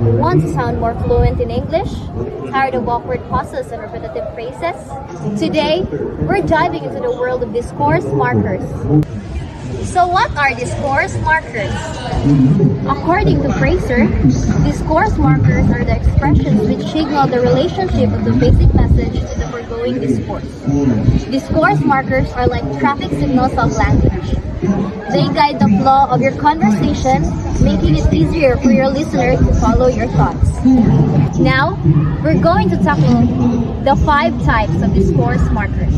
Want to sound more fluent in English? Tired of awkward pauses and repetitive phrases? Today, we're diving into the world of discourse markers. So what are discourse markers? According to Fraser, discourse markers are the expressions which signal the relationship of the basic message to the foregoing discourse. Discourse markers are like traffic signals of language. They guide the flow of your conversation, making it easier for your listener to follow your thoughts. Now, we're going to tackle the 5 types of discourse markers.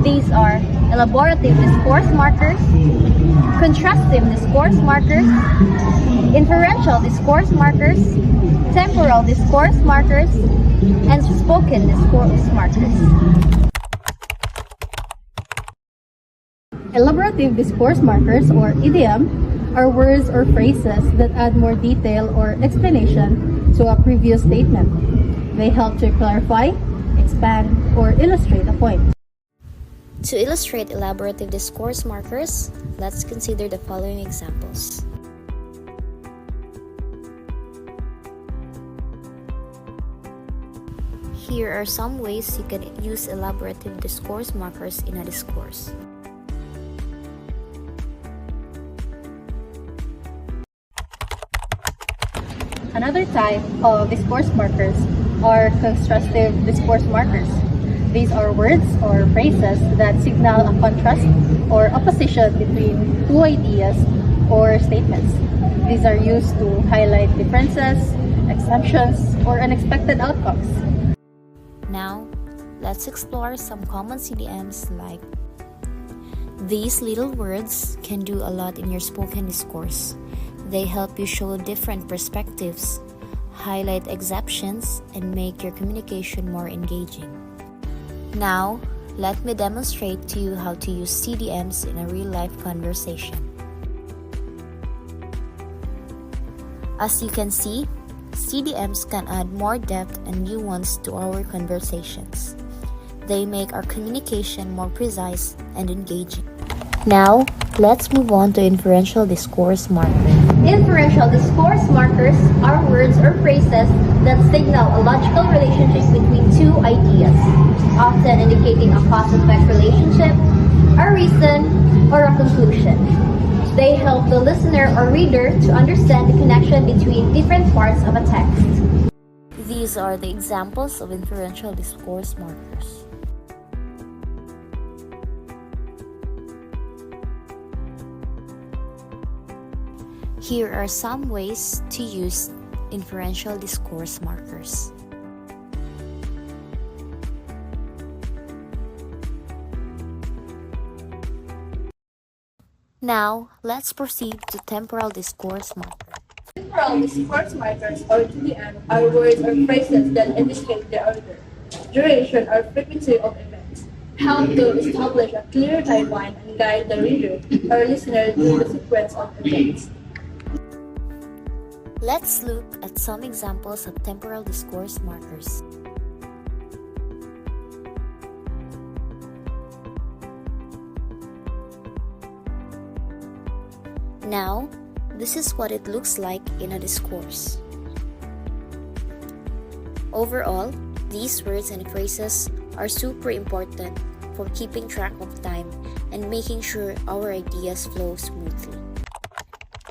These are elaborative discourse markers, contrastive discourse markers, inferential discourse markers, temporal discourse markers, and spoken discourse markers. Elaborative discourse markers, or idiom, are words or phrases that add more detail or explanation to a previous statement. They help to clarify, expand, or illustrate a point. To illustrate elaborative discourse markers, let's consider the following examples. Here are some ways you can use elaborative discourse markers in a discourse. Another type of discourse markers are constructive discourse markers. These are words or phrases that signal a contrast or opposition between two ideas or statements. These are used to highlight differences, exemptions, or unexpected outcomes. Now, let's explore some common CDMs like these little words can do a lot in your spoken discourse. They help you show different perspectives, highlight exceptions, and make your communication more engaging. Now, let me demonstrate to you how to use CDMs in a real-life conversation. As you can see, CDMs can add more depth and nuance to our conversations. They make our communication more precise and engaging. Now, let's move on to inferential discourse markers. Inferential discourse markers are words or phrases that signal a logical relationship between two ideas, often indicating a cause-effect relationship, a reason, or a conclusion. They help the listener or reader to understand the connection between different parts of a text. These are the examples of inferential discourse markers. Here are some ways to use inferential discourse markers. Now, let's proceed to temporal discourse markers. Temporal discourse markers, or TDM, are words or phrases that indicate the order, duration, or frequency of events, help to establish a clear timeline and guide the reader or listener through the sequence of events. Let's look at some examples of temporal discourse markers. Now, this is what it looks like in a discourse. Overall, these words and phrases are super important for keeping track of time and making sure our ideas flow smoothly.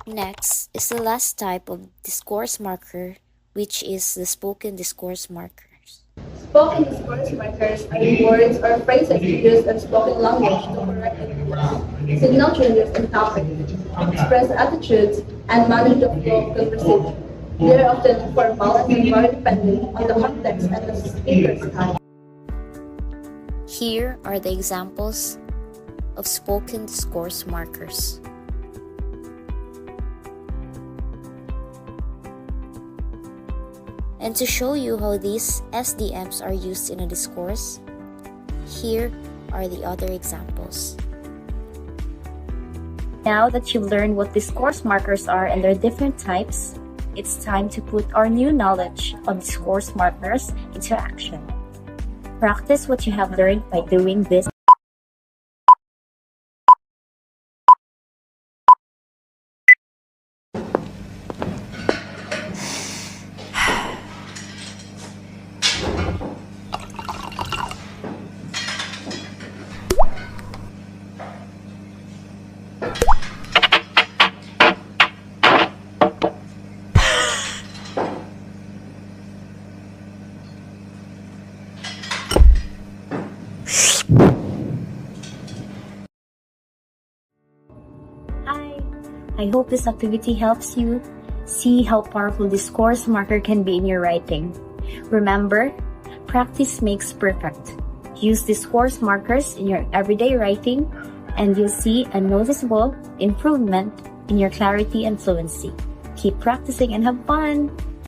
Next is the last type of discourse marker, which is the spoken discourse markers. Spoken discourse markers are words or phrases used in spoken language to correct ideas, signal changes in topic, express attitudes, and manage the flow of conversation. They are often formal and very dependent on the context and the speaker's style. Here are the examples of spoken discourse markers. And to show you how these SDMs are used in a discourse, here are the other examples. Now that you've learned what discourse markers are and their different types, it's time to put our new knowledge of discourse markers into action. Practice what you have learned by doing this. I hope this activity helps you see how powerful discourse marker can be in your writing. Remember, practice makes perfect. Use discourse markers in your everyday writing, and you'll see a noticeable improvement in your clarity and fluency. Keep practicing and have fun!